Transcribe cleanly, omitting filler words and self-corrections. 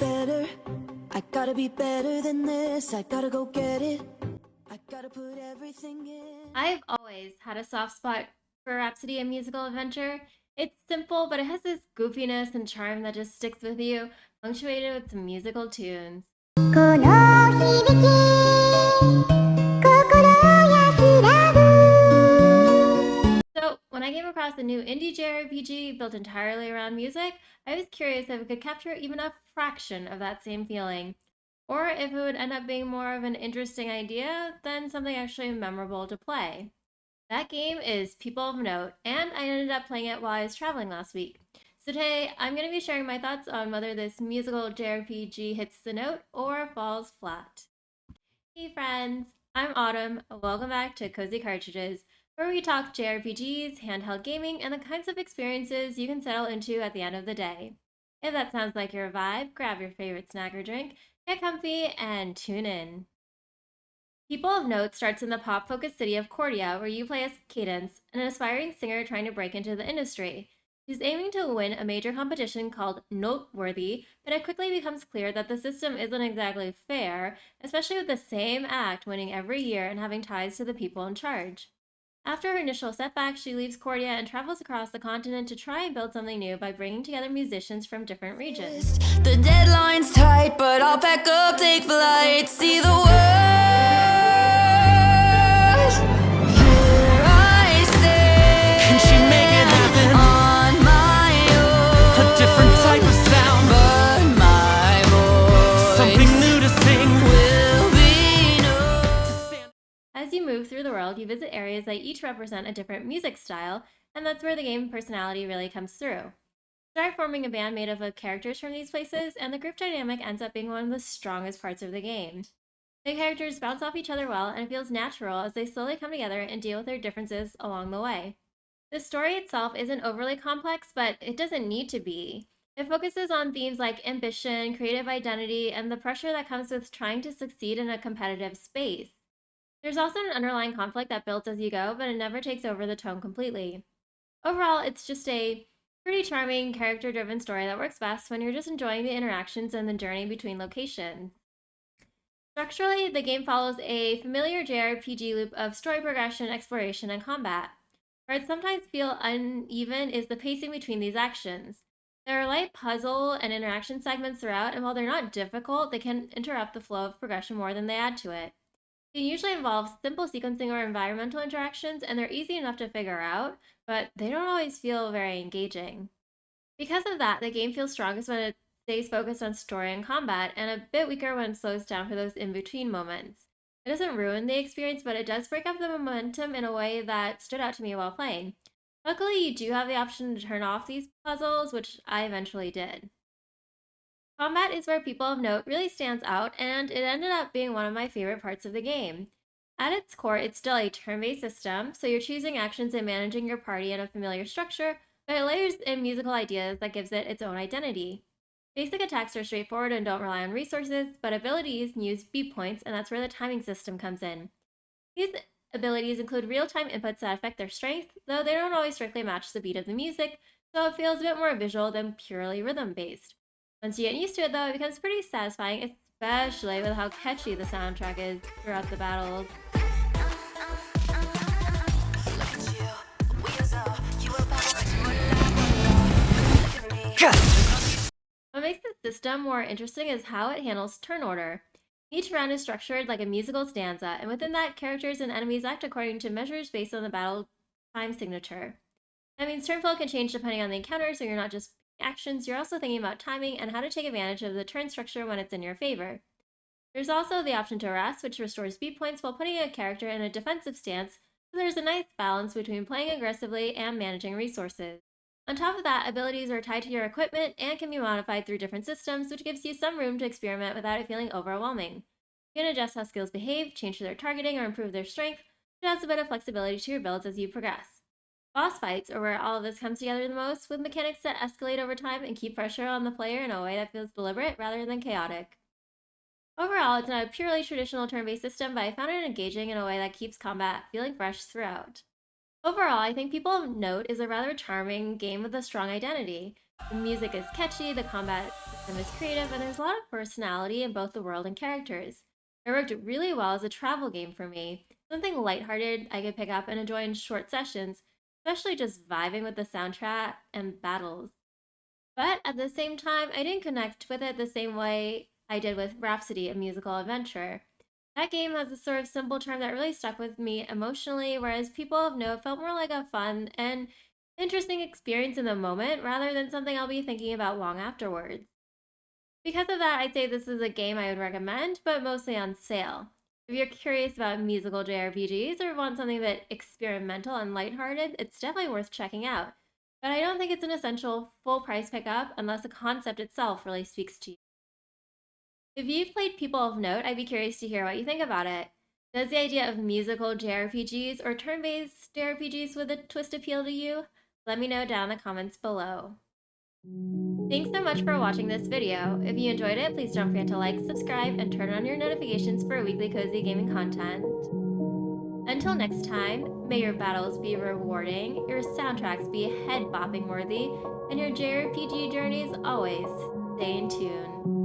better. I gotta be better than this. I gotta go get it. I gotta put everything in. I've always had a soft spot for Rhapsody, a musical adventure. It's simple, but it has this goofiness and charm that just sticks with you, punctuated with some musical tunes. So, when I came across a new indie jrpg built entirely around music, I was curious if it could capture even a fraction of that same feeling, or if it would end up being more of an interesting idea than something actually memorable to play. That game is People of Note, and I ended up playing it while I was traveling last week. So today, I'm going to be sharing my thoughts on whether this musical JRPG hits the note or falls flat. Hey friends, I'm Autumn. Welcome back to Cozy Cartridges, where we talk JRPGs, handheld gaming, and the kinds of experiences you can settle into at the end of the day. If that sounds like your vibe, grab your favorite snack or drink, get comfy, and tune in. People of Note starts in the pop-focused city of Cordia, where you play as Cadence, an aspiring singer trying to break into the industry. She's aiming to win a major competition called NOTEworthy, but it quickly becomes clear that the system isn't exactly fair, especially with the same act winning every year and having ties to the people in charge. After her initial setback, she leaves Cordia and travels across the continent to try and build something new by bringing together musicians from different regions. The deadline's tight, but I'll pack up, take flight, see the world. Here I stay. Can she make it happen? On my own. A different type of sound, But my voice something new to sing. will be known. As you move through the world, you visit areas that each represent a different music style, and that's where the game personality really comes through. Start forming a band made up of characters from these places, and the group dynamic ends up being one of the strongest parts of the game. The characters bounce off each other well, and it feels natural as they slowly come together and deal with their differences along the way. The story itself isn't overly complex, but it doesn't need to be. It focuses on themes like ambition, creative identity, and the pressure that comes with trying to succeed in a competitive space. There's also an underlying conflict that builds as you go, but it never takes over the tone completely. Overall, it's just a pretty charming, character driven story that works best when you're just enjoying the interactions and the journey between locations. Structurally, the game follows a familiar JRPG loop of story progression, exploration, and combat. Where it sometimes feels uneven is the pacing between these actions. There are light puzzle and interaction segments throughout, and while they're not difficult, they can interrupt the flow of progression more than they add to it. It usually involves simple sequencing or environmental interactions, and they're easy enough to figure out, but they don't always feel very engaging. Because of that, the game feels strongest when it stays focused on story and combat, and a bit weaker when it slows down for those in between moments. It doesn't ruin the experience, but it does break up the momentum in a way that stood out to me while playing. Luckily, you do have the option to turn off these puzzles, which I eventually did. Combat is where People of Note really stands out, and it ended up being one of my favorite parts of the game. At its core, it's still a turn-based system, so you're choosing actions and managing your party in a familiar structure, but it layers in musical ideas that gives it its own identity. Basic attacks are straightforward and don't rely on resources, but abilities use beat points, and that's where the timing system comes in. These abilities include real-time inputs that affect their strength, though they don't always strictly match the beat of the music, so it feels a bit more visual than purely rhythm-based. Once you get used to it, though, it becomes pretty satisfying, especially with how catchy the soundtrack is throughout the battles. What makes the system more interesting is how it handles turn order. Each round is structured like a musical stanza, and within that, characters and enemies act according to measures based on the battle time signature. That means turn flow can change depending on the encounter, so you're not just actions, you're also thinking about timing and how to take advantage of the turn structure when it's in your favor. There's also the option to rest, which restores beat points while putting a character in a defensive stance, so there's a nice balance between playing aggressively and managing resources. On top of that, abilities are tied to your equipment and can be modified through different systems, which gives you some room to experiment without it feeling overwhelming. You can adjust how skills behave, change their targeting, or improve their strength, which adds a bit of flexibility to your builds as you progress. Boss fights are where all of this comes together the most, with mechanics that escalate over time and keep pressure on the player in a way that feels deliberate rather than chaotic. Overall, it's not a purely traditional turn-based system, but I found it engaging in a way that keeps combat feeling fresh throughout. Overall, I think People of Note is a rather charming game with a strong identity. The music is catchy, the combat system is creative, and there's a lot of personality in both the world and characters. It worked really well as a travel game for me, something lighthearted I could pick up and enjoy in short sessions, especially just vibing with the soundtrack and battles. But at the same time, I didn't connect with it the same way I did with Rhapsody, a musical adventure. That game has a sort of simple charm that really stuck with me emotionally, whereas People of Note felt more like a fun and interesting experience in the moment rather than something I'll be thinking about long afterwards. Because of that, I'd say this is a game I would recommend, but mostly on sale. If you're curious about musical JRPGs or want something that's experimental and lighthearted, it's definitely worth checking out. But I don't think it's an essential full price pickup unless the concept itself really speaks to you. If you've played People of Note, I'd be curious to hear what you think about it. Does the idea of musical JRPGs or turn based JRPGs with a twist appeal to you? Let me know down in the comments below. Thanks so much for watching this video. If you enjoyed it, please don't forget to like, subscribe, and turn on your notifications for weekly cozy gaming content. Until next time, may your battles be rewarding, your soundtracks be head-bopping worthy, and your JRPG journeys always stay in tune.